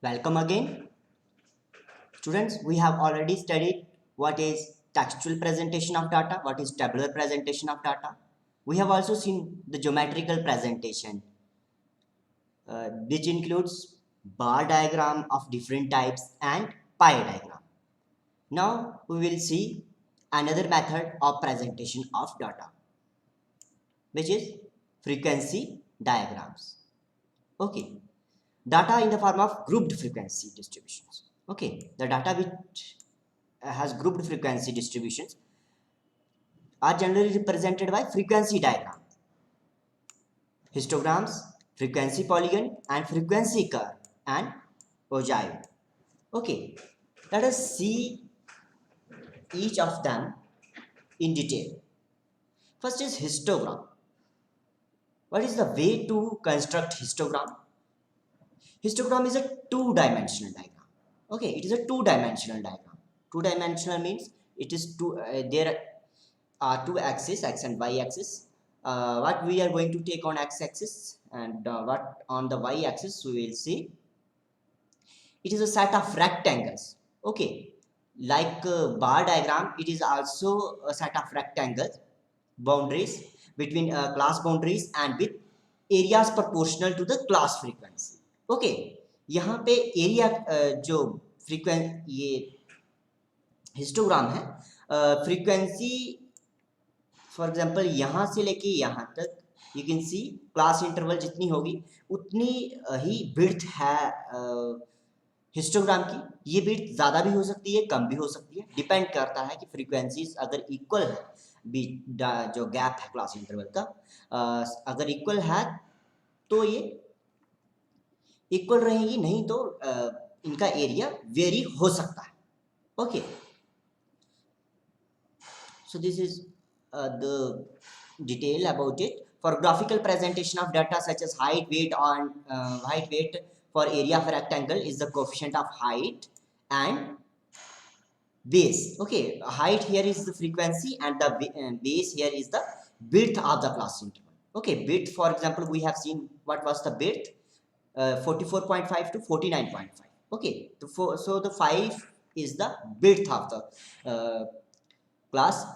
Welcome again. Students, we have already studied what is textual presentation of data, what is tabular presentation of data. We have also seen the geometrical presentation, which includes bar diagram of different types and pie diagram. Now we will see another method of presentation of data, which is frequency diagrams. Okay, data in the form of grouped frequency distributions. Okay, the data which has grouped frequency distributions are generally represented by frequency diagram, histograms, frequency polygon, and frequency curve and ogive. Okay, let us see each of them in detail. First is histogram. What is the way to construct histogram? Histogram is a two-dimensional diagram. Okay, it is a two-dimensional diagram. Two-dimensional means it is there are two axes, x and y axis. What we are going to take on x axis and what on the y axis we will see. It is a set of rectangles. Okay, like bar diagram, it is also a set of rectangles, boundaries between class boundaries and with areas proportional to the class frequency. Okay यहाँ पे area जो ये histogram है frequency for example यहाँ से लेके यहाँ तक you can see class interval जितनी होगी उतनी ही विड्थ है हिस्टोग्राम की। ये विड्थ ज़्यादा भी हो सकती है, कम भी हो सकती है, डिपेंड करता है कि फ्रीक्वेंसीज अगर इक्वल है, जो गैप है क्लास इंटरवल का अगर इक्वल है तो ये इक्वल रहेगी, नहीं तो इनका एरिया वेरी हो सकता है। Okay, so this is the detail about it. For graphical presentation of data such as height, weight for area of a rectangle is the coefficient of height and base. Okay, height here is the frequency and the base here is the width of the class interval. Okay, width, for example, we have seen what was the width, 44.5 to 49.5. Okay, so the 5 is the width of the class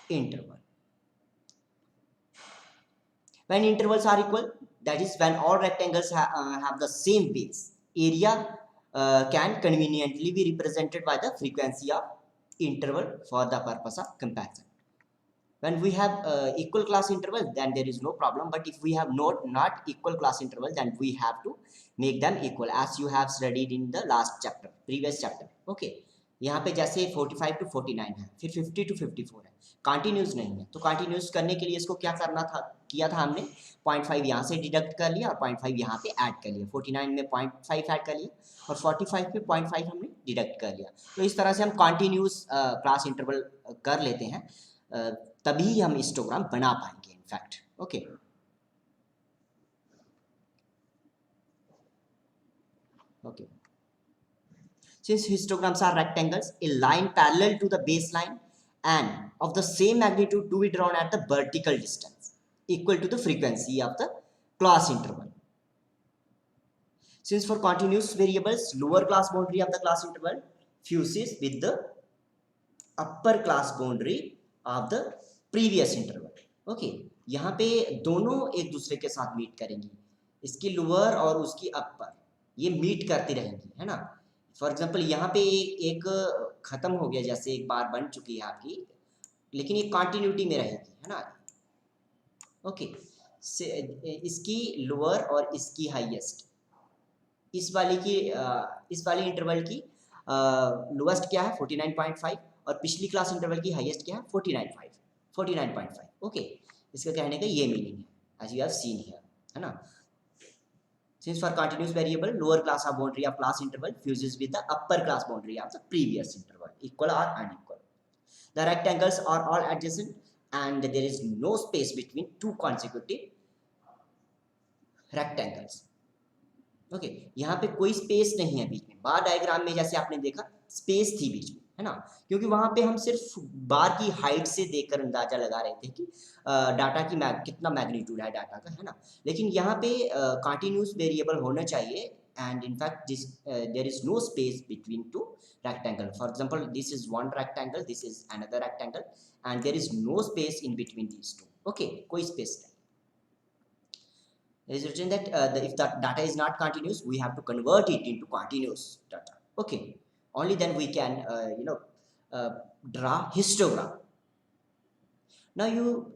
interval. When intervals are equal, that is when all rectangles have the same base, area can conveniently be represented by the frequency of interval for the purpose of comparison. When we have equal class interval, then there is no problem, but if we have not equal class interval, then we have to make them equal, as you have studied in the last chapter, previous chapter. Okay, यहाँ पे जैसे 45 to 49 है, फिर 50 to 54 है, continuous नहीं है, तो continuous करने के लिए इसको क्या करना था, किया था हमने 0.5 यहाँ से डिडक्ट कर लिया और 0.5 यहाँ पे ऐड कर लिया, 49 में 0.5 ऐड कर लिया और 45 पे 0.5 हमने डिडक्ट कर लिया। तो इस तरह से हम कंटिन्यूस क्लास इंटरवल कर लेते हैं, तभी हम हिस्टोग्राम बना पाएंगे in fact. Okay, okay. Since histograms are rectangles, a line parallel to the baseline and of the same magnitude to be drawn at the vertical distance equal to the frequency of the class interval. Since for continuous variables, lower class boundary of the class interval fuses with the upper class boundary of the previous interval. Okay, यहाँ पे दोनों एक दूसरे के साथ meet करेंगी, इसकी lower और उसकी अपर ये मीट करती रहेंगी, है ना। फॉर एग्जांपल यहाँ पे एक खत्म हो गया, जैसे एक बार बन चुकी है आपकी, लेकिन ये कंटिन्यूटी में रहेगी, है ना। ओके, इसकी लोअर और इसकी हाईएस्ट, इस वाली इंटरवल की लोएस्ट क्या है 49.5 और पिछली क्लास इंटरवल की हाईएस्ट क्या है 49.5। ओके, इसका कहने का ये मीनिंग है, as you have seen here, है ना। Since for continuous variable, lower class of boundary of class interval fuses with the upper class boundary of the previous interval, equal or unequal. The rectangles are all adjacent and there is no space between two consecutive rectangles. Okay, यहाँ पे कोई space नहीं है बीच में। बार diagram में जैसे आपने देखा स्पेस थी बीच में, है ना, क्योंकि वहां पे हम सिर्फ बार की हाइट से देखकर अंदाजा लगा रहे थे कि डाटा की कितना मैग्नीट्यूड है डाटा का, है ना। लेकिन यहाँ पे कंटिन्यूस वेरिएबल होना चाहिए and in fact this there is no space between two rectangle. For example, this is one rectangle, this is another rectangle, and there is no space in between these two. Okay, कोई space नहीं. It is written that if the data is not continuous, we have to convert it into continuous data. Okay, only then we can draw histogram. Now you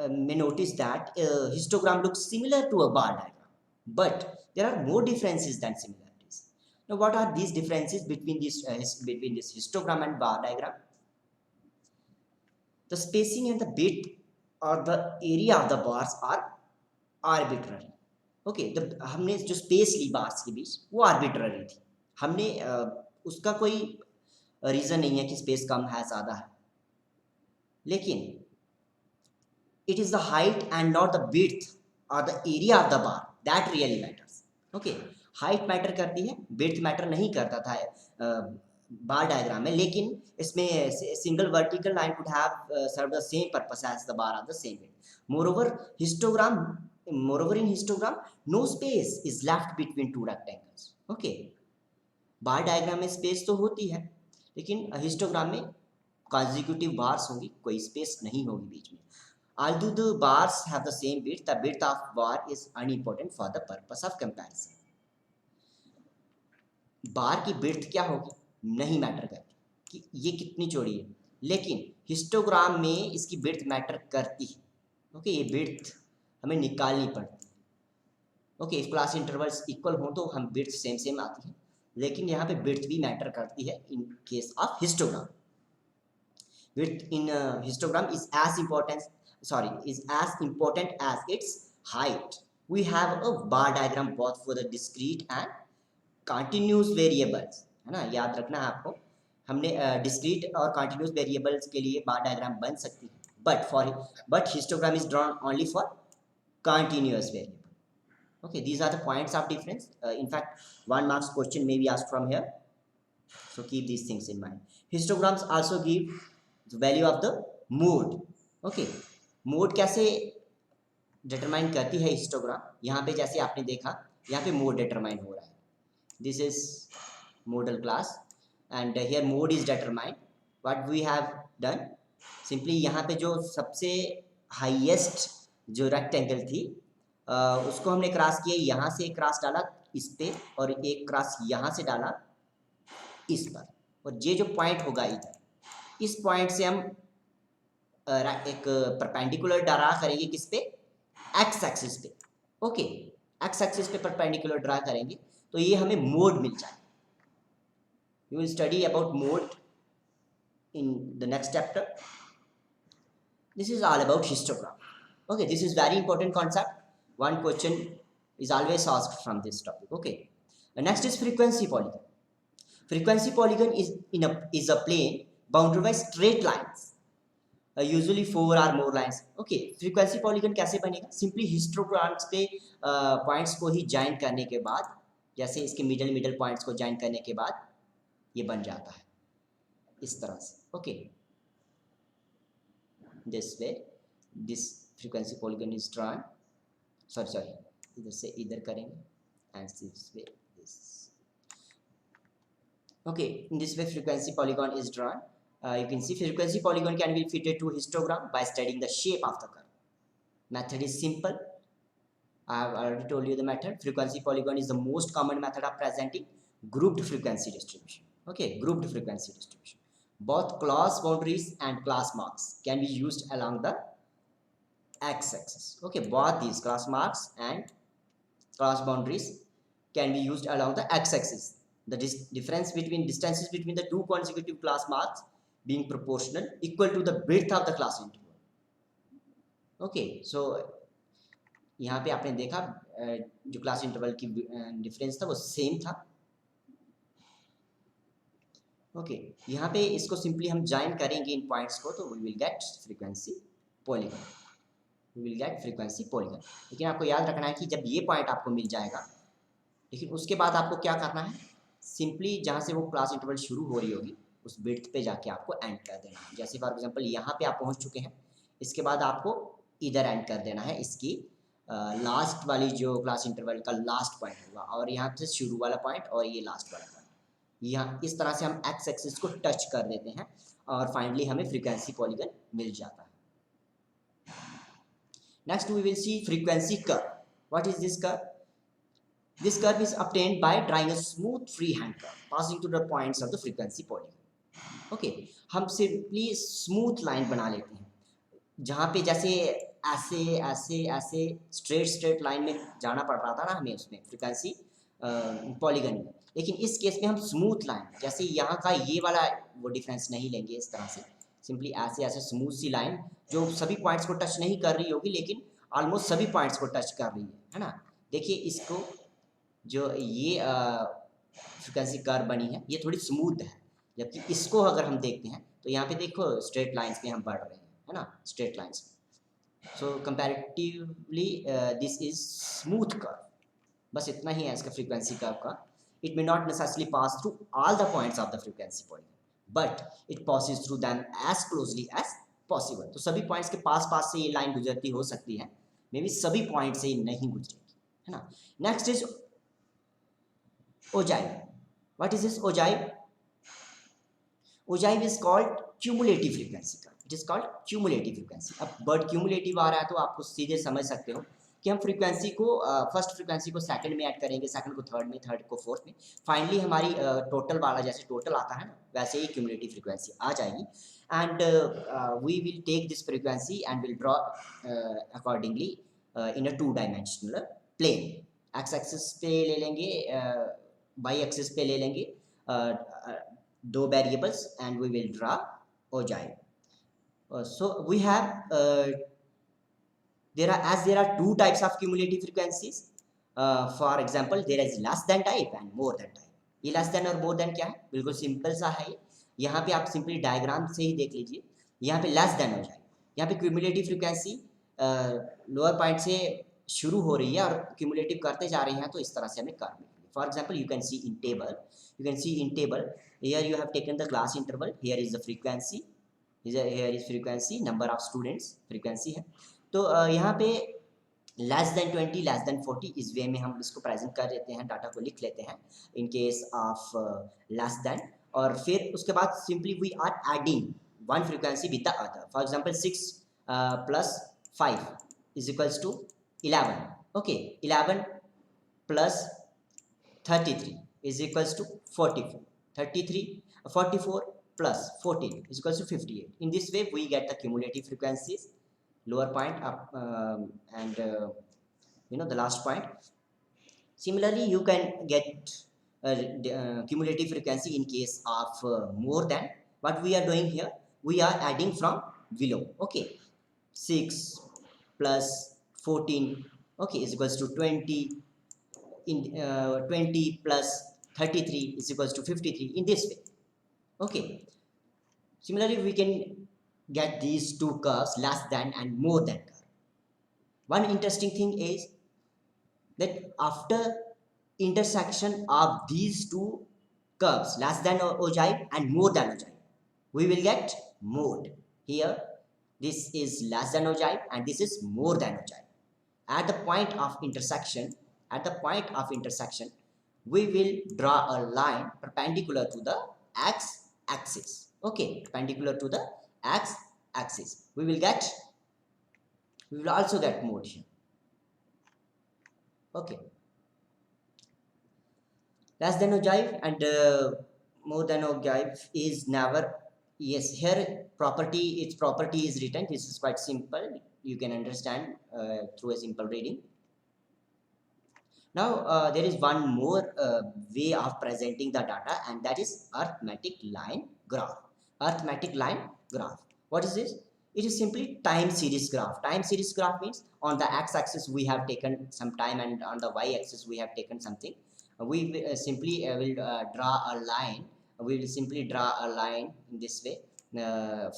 may notice that histogram looks similar to a bar diagram, but there are more differences than similarities. Now what are these differences between this histogram and bar diagram? The spacing and the width or the area of the bars are arbitrary. Okay, हमने जो space ली bars के बीच वो arbitrary थी. हमने उसका कोई reason नहीं है कि स्पेस कम है ज़्यादा है, लेकिन it is the height and not the width or the area of the bar that really matters. Okay, height matter करती है, width matter नहीं करता था बार डायग्राम में, लेकिन इसमें single vertical line could have served the same purpose as the bar of the same width. Moreover in histogram no space is left between two rectangles. Okay, bar diagram में space तो होती है, लेकिन histogram में consecutive bars होंगी, कोई space नहीं होगी बीच में. Although the bars have the same width, the width of bar is unimportant for the purpose of comparison. बार की width क्या होगी नहीं मैटर करती कि ये कितनी चौड़ी है, लेकिन हिस्टोग्राम में इसकी width मैटर करती है. ओके, ये width हमें निकालनी पड़ती है. Okay, if class intervals equal हो तो हम width सेम आती है, लेकिन यहाँ पे width भी मैटर करती है इन case of histogram. Width in histogram is as important as its height. We have a bar diagram both for the discrete and continuous variables, है ना, याद रखना है आपको. हमने discrete और continuous variables के लिए bar diagram बन सकती है, but histogram is drawn only for continuous variable. Okay, these are the points of difference. In fact, 1 marks question may be asked from here, so keep these things in mind. Histograms also give the value of the mode. Okay, mode कैसे determine करती है histogram? यहाँ पे जैसे आपने देखा, यहाँ पे मोड डिटरमाइन हो रहा है. This is modal class and here mode is determined. What we have done, simply यहाँ पे जो सबसे हाईएस्ट जो रेक्टेंगल थी उसको हमने क्रॉस किया, यहाँ से एक क्रॉस डाला इस पे और एक क्रॉस यहाँ से डाला इस पर, और ये जो पॉइंट होगा इधर, इस पॉइंट से हम एक परपेंडिकुलर ड्रा करेंगे किस पे, एक्स एक्सिस पे. ओके, एक्स एक्सिस पे परपेंडिकुलर ड्रा करेंगे तो ये हमें मोड मिल जाए. You will study about mode in the next chapter. This is all about histogram. Okay, this is very important concept. One question is always asked from this topic. Okay, next is frequency polygon. Frequency polygon is a plane bounded by straight lines. Usually 4 or more lines. Okay, frequency polygon कैसे बनेगा? Simply histograms पे points को ही join करने के बाद, जैसे इसके middle points को ज्वाइन करने के बाद ये बन जाता है इस तरह से. Okay, this way this frequency polygon is drawn. Sorry इधर से इधर करेंगे and this way this. Okay, in this way frequency polygon is drawn. You can see frequency polygon can be fitted to histogram by studying the shape of the curve. Method is simple. I have already told you the method. Frequency polygon is the most common method of presenting grouped frequency distribution. Okay, grouped frequency distribution. Both class boundaries and class marks can be used along the x-axis. Okay, both these class marks and class boundaries can be used along the x-axis. The difference between distances between the two consecutive class marks being proportional equal to the width of the class interval. Okay, so यहाँ पे आपने देखा जो class interval की difference था वो same था. Okay, यहाँ पे इसको सिंपली हम ज्वाइन करेंगे इन पॉइंट्स को, तो we will get frequency polygon. लेकिन आपको याद रखना है कि जब ये पॉइंट आपको मिल जाएगा, लेकिन उसके बाद आपको क्या करना है, सिंपली जहाँ से वो क्लास इंटरवल शुरू हो रही होगी उस विड्थ पे जाके आपको एंड कर देना है. जैसे फॉर एग्जांपल यहाँ पे आप पहुँच चुके हैं, इसके बाद आपको इधर एंड कर देना है इसकी लास्ट वाली जो क्लास इंटरवल का लास्ट पॉइंट होगा, और यहाँ से शुरू वाला पॉइंट और ये लास्ट वाला पॉइंट, यहाँ इस तरह से हम एक्स एक्सिस को टच कर देते हैं और फाइनली हमें फ्रीक्वेंसी पॉलीगन मिल जाता है। Next we will see frequency curve. What is this curve? This curve is obtained by drawing a smooth freehand curve passing through the points of the frequency polygon. Okay, हम simply smooth line बना लेते हैं, जहाँ पे जैसे ऐसे ऐसे ऐसे स्ट्रेट लाइन में जाना पड़ रहा था ना हमें उसमें फ्रीक्वेंसी पॉलीगन में, लेकिन इस केस में हम स्मूथ लाइन, जैसे यहाँ का ये वाला वो डिफरेंस नहीं लेंगे इस तरह से, सिंपली ऐसे ऐसे स्मूथ सी लाइन जो सभी पॉइंट्स को टच नहीं कर रही होगी लेकिन ऑलमोस्ट सभी पॉइंट्स को टच कर रही है ना। देखिए इसको जो ये फ्रीक्वेंसी कर्व बनी है ये थोड़ी स्मूथ है, जबकि इसको अगर हम देखते हैं तो यहाँ पे देखो स्ट्रेट लाइंस पे हम बढ़ रहे हैं, है ना, straight lines. So comparatively this is smooth curve. बस इतना ही है इसका फ्रीक्वेंसी कर्व का। It may not necessarily pass through all the points of the frequency polygon but it passes through them as closely as possible. तो सभी points के पास पास से ये लाइन गुजरती हो सकती है, मे बी सभी पॉइंट से ये नहीं गुजरेगी, है ना। Next is ogive. What is this ogive? Ogive is called cumulative frequency curve. It is called cumulative frequency. अब वर्ड cumulative आ रहा है तो आपको सीधे समझ सकते हो कि हम फ्रीक्वेंसी को फर्स्ट फ्रीक्वेंसी को सेकंड में ऐड करेंगे, सेकंड को थर्ड में, थर्ड को फोर्थ में, फाइनली हमारी टोटल वाला जैसे टोटल आता है ना वैसे ही क्यूमुलेटिव फ्रीक्वेंसी आ जाएगी। And we will take this frequency and will draw accordingly in a 2 dimensional plane. X axis पे ले लेंगे, वाई एक्सिस पे ले लेंगे दो variables and we will draw ogive. So we have there are two types of cumulative frequencies. For example there is less than type and more than type. ये less than और more than क्या है, बिल्कुल simple सा है। यहाँ पे आप सिंपली डायग्राम से ही देख लीजिए, यहाँ पे लेस देन हो जाए, यहाँ पे क्यूमुलेटिव फ्रीक्वेंसी लोअर पॉइंट से शुरू हो रही है और क्यूमुलेटिव करते जा रही हैं, तो इस तरह से हमें कर्व मिलेगी। For example, you can see in table here you have taken the class interval, here is the frequency, here is frequency, number of students frequency है। तो यहाँ पे लेस देन 20 लेस देन 40 इस वे में हम इसको प्रेजेंट कर देते हैं, डाटा को लिख लेते हैं in case of less than, और फिर उसके बाद simply we are adding one frequency with the other. For example 6 plus 5 is equals to 11। Okay, 11 plus 33 is equals to 44. 44 plus 14 is equals to 58. In this way, we get the cumulative frequencies, lower point up and the last point. Similarly, you can get cumulative frequency in case of more than. What we are doing here, we are adding from below. Okay, 6 plus 14, okay, is equals to 20. In 20 plus 33 is equals to 53 in this way. Okay, similarly we can get these two curves, less than and more than curve. One interesting thing is that after intersection of these two curves, less than ogive and more than ogive, we will get mode. Here this is less than ogive and this is more than ogive. At the point of intersection, we will draw a line perpendicular to the x-axis. Okay, perpendicular to the x-axis. We will also get mode here. Okay, less than ogive and more than ogive is never. Yes, here its property is written. This is quite simple. You can understand through a simple reading. Now there is one more way of presenting the data, and that is arithmetic line graph. Arithmetic line graph. What is this? It is simply time series graph. Time series graph means on the x-axis we have taken some time and on the y-axis we have taken something. We simply will draw a line. We will simply draw a line in this way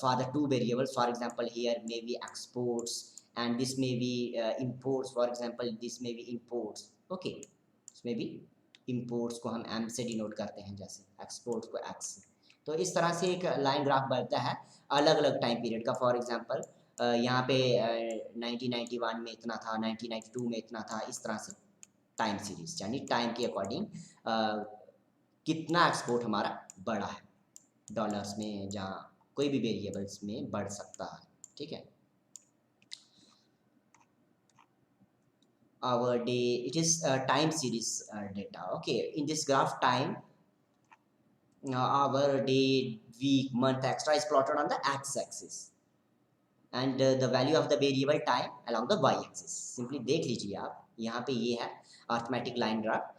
for the two variables. For example, here may be exports and this may be imports. For example, this may be imports. Okay, इसमें भी imports को हम M से denote करते हैं, जैसे exports को x से। तो इस तरह से एक लाइन ग्राफ बनता है अलग अलग टाइम पीरियड का। फॉर एग्जांपल यहाँ पे 1991 में इतना था, 1992 में इतना था, इस तरह से टाइम सीरीज यानी टाइम के अकॉर्डिंग कितना एक्सपोर्ट हमारा बढ़ा है डॉलर्स में, जहाँ कोई भी वेरिएबल्स में बढ़ सकता है, ठीक है। Our day, it is time series data. Okay, in this graph time, our day, week, month, etc. is plotted on the x-axis and the value of the variable time along the y-axis. Simply देख लीजिए आप, यहाँ पे ये है arithmetic line graph.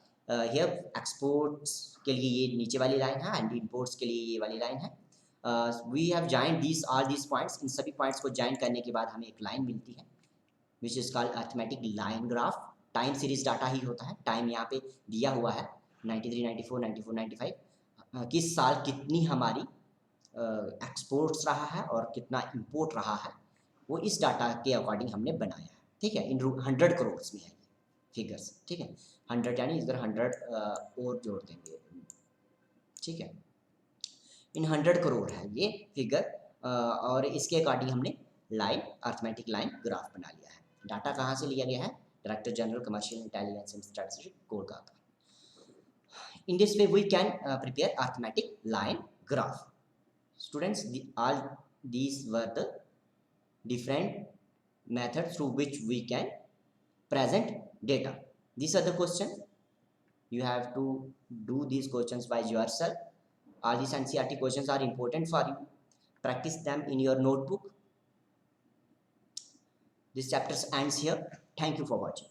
here exports के लिए ये नीचे वाली लाइन है and imports के लिए ये वाली लाइन है। we have joined these all these points, इन सभी पॉइंट्स को ज्वाइन करने के बाद हमें एक लाइन मिलती है which is called arithmetic line graph. Time series data ही होता है, टाइम यहाँ पे दिया हुआ है 93, 94, 94, 95, किस साल कितनी हमारी एक्सपोर्ट्स रहा है और कितना इंपोर्ट रहा है, वो इस डाटा के अकॉर्डिंग हमने बनाया है, ठीक है। इन 100 करोड़ में है फिगर्स, ठीक है। 100 यानी इधर 100 और जोड़ देंगे, ठीक है। इन 100 करोड़ है ये फिगर और इसके अकॉर्डिंग हमने लाइन अर्थमेटिक लाइन ग्राफ बना लिया है। डाटा कहाँ से लिया गया है? Director general commercial intelligence and statistics Kolkata. In this way we can prepare arithmetic line graph. Students, all these were the different methods through which we can present data. These are the questions. You have to do these questions by yourself. All these NCERT questions are important for you. Practice them in your notebook. This chapter ends here. Thank you for watching.